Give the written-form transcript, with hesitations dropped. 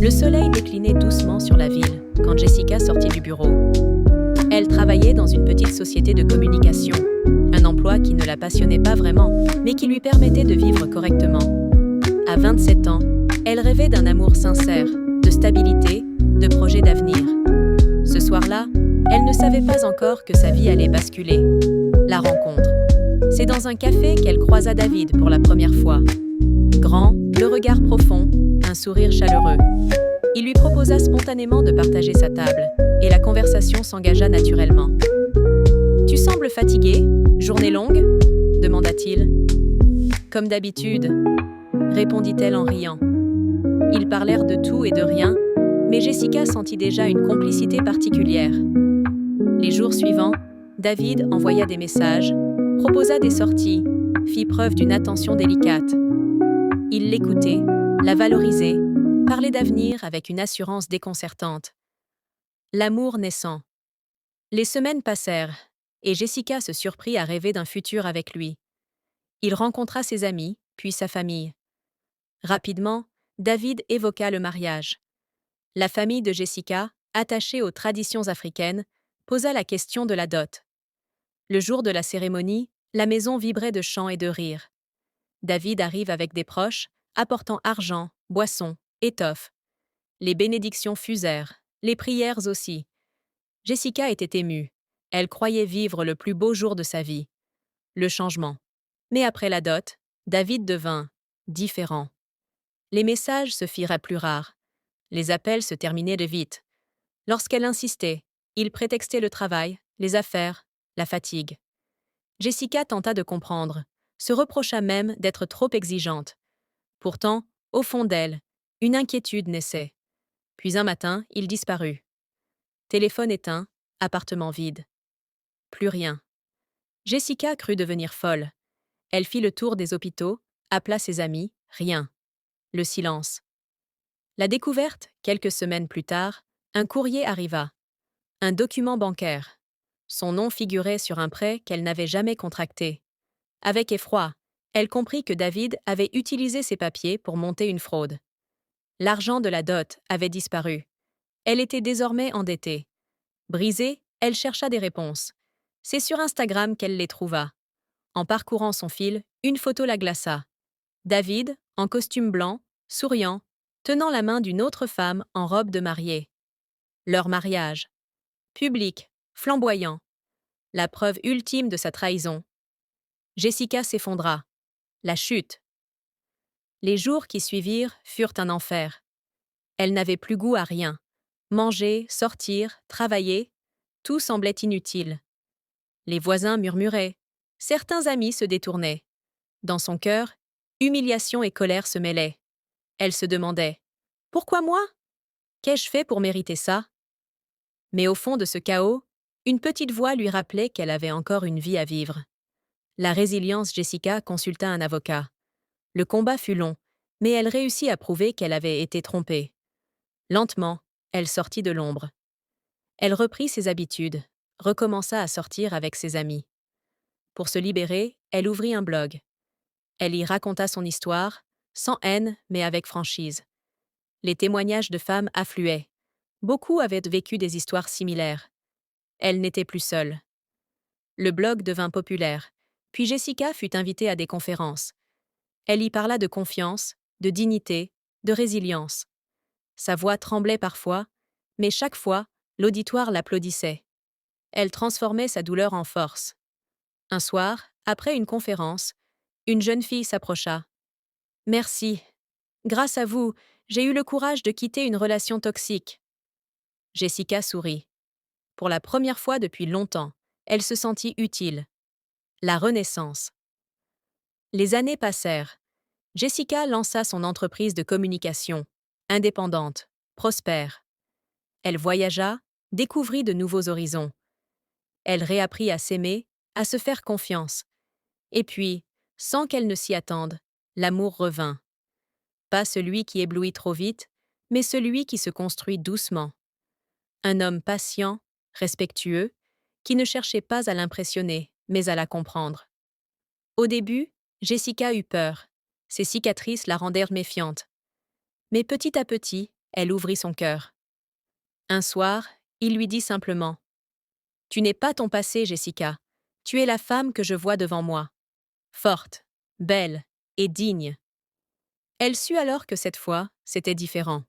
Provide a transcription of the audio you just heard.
Le soleil déclinait doucement sur la ville quand Jessica sortit du bureau. Elle travaillait dans une petite société de communication, un emploi qui ne la passionnait pas vraiment, mais qui lui permettait de vivre correctement. À 27 ans, elle rêvait d'un amour sincère, de stabilité, de projets d'avenir. Ce soir-là, elle ne savait pas encore que sa vie allait basculer. La rencontre. C'est dans un café qu'elle croisa David pour la première fois. Grand, le regard profond, un sourire chaleureux. Il lui proposa spontanément de partager sa table, et la conversation s'engagea naturellement. « Tu sembles fatigué, journée longue ?» demanda-t-il. « Comme d'habitude », répondit-elle en riant. Ils parlèrent de tout et de rien, mais Jessica sentit déjà une complicité particulière. Les jours suivants, David envoya des messages, proposa des sorties, fit preuve d'une attention délicate. Il l'écoutait, la valorisait, parlait d'avenir avec une assurance déconcertante. L'amour naissant. Les semaines passèrent, et Jessica se surprit à rêver d'un futur avec lui. Il rencontra ses amis, puis sa famille. Rapidement, David évoqua le mariage. La famille de Jessica, attachée aux traditions africaines, posa la question de la dot. Le jour de la cérémonie, la maison vibrait de chants et de rires. David arrive avec des proches, apportant argent, boissons, étoffes. Les bénédictions fusèrent, les prières aussi. Jessica était émue. Elle croyait vivre le plus beau jour de sa vie. Le changement. Mais après la dot, David devint différent. Les messages se firent plus rares. Les appels se terminaient de vite. Lorsqu'elle insistait, il prétextait le travail, les affaires, la fatigue. Jessica tenta de comprendre, se reprocha même d'être trop exigeante. Pourtant, au fond d'elle, une inquiétude naissait. Puis un matin, il disparut. Téléphone éteint, appartement vide. Plus rien. Jessica crut devenir folle. Elle fit le tour des hôpitaux, appela ses amis, rien. Le silence. La découverte, quelques semaines plus tard, un courrier arriva. Un document bancaire. Son nom figurait sur un prêt qu'elle n'avait jamais contracté. Avec effroi, elle comprit que David avait utilisé ces papiers pour monter une fraude. L'argent de la dot avait disparu. Elle était désormais endettée. Brisée, elle chercha des réponses. C'est sur Instagram qu'elle les trouva. En parcourant son fil, une photo la glaça. David, en costume blanc, souriant, tenant la main d'une autre femme en robe de mariée. Leur mariage. Public, flamboyant. La preuve ultime de sa trahison. Jessica s'effondra. La chute. Les jours qui suivirent furent un enfer. Elle n'avait plus goût à rien. Manger, sortir, travailler, tout semblait inutile. Les voisins murmuraient. Certains amis se détournaient. Dans son cœur, humiliation et colère se mêlaient. Elle se demandait « Pourquoi moi ? Qu'ai-je fait pour mériter ça ?» Mais au fond de ce chaos, une petite voix lui rappelait qu'elle avait encore une vie à vivre. La résilience Jessica consulta un avocat. Le combat fut long, mais elle réussit à prouver qu'elle avait été trompée. Lentement, elle sortit de l'ombre. Elle reprit ses habitudes, recommença à sortir avec ses amis. Pour se libérer, elle ouvrit un blog. Elle y raconta son histoire, sans haine mais avec franchise. Les témoignages de femmes affluaient. Beaucoup avaient vécu des histoires similaires. Elle n'était plus seule. Le blog devint populaire, puis Jessica fut invitée à des conférences. Elle y parla de confiance, de dignité, de résilience. Sa voix tremblait parfois, mais chaque fois, l'auditoire l'applaudissait. Elle transformait sa douleur en force. Un soir, après une conférence, une jeune fille s'approcha. « Merci. Grâce à vous, j'ai eu le courage de quitter une relation toxique. » Jessica sourit. Pour la première fois depuis longtemps, elle se sentit utile. La renaissance. Les années passèrent. Jessica lança son entreprise de communication, indépendante, prospère. Elle voyagea, découvrit de nouveaux horizons. Elle réapprit à s'aimer, à se faire confiance. Et puis, sans qu'elle ne s'y attende, l'amour revint. Pas celui qui éblouit trop vite, mais celui qui se construit doucement. Un homme patient, respectueux, qui ne cherchait pas à l'impressionner, mais à la comprendre. Au début, Jessica eut peur. Ses cicatrices la rendèrent méfiante. Mais petit à petit, elle ouvrit son cœur. Un soir, il lui dit simplement: « Tu n'es pas ton passé, Jessica. Tu es la femme que je vois devant moi. Forte, belle et digne. » Elle sut alors que cette fois, c'était différent.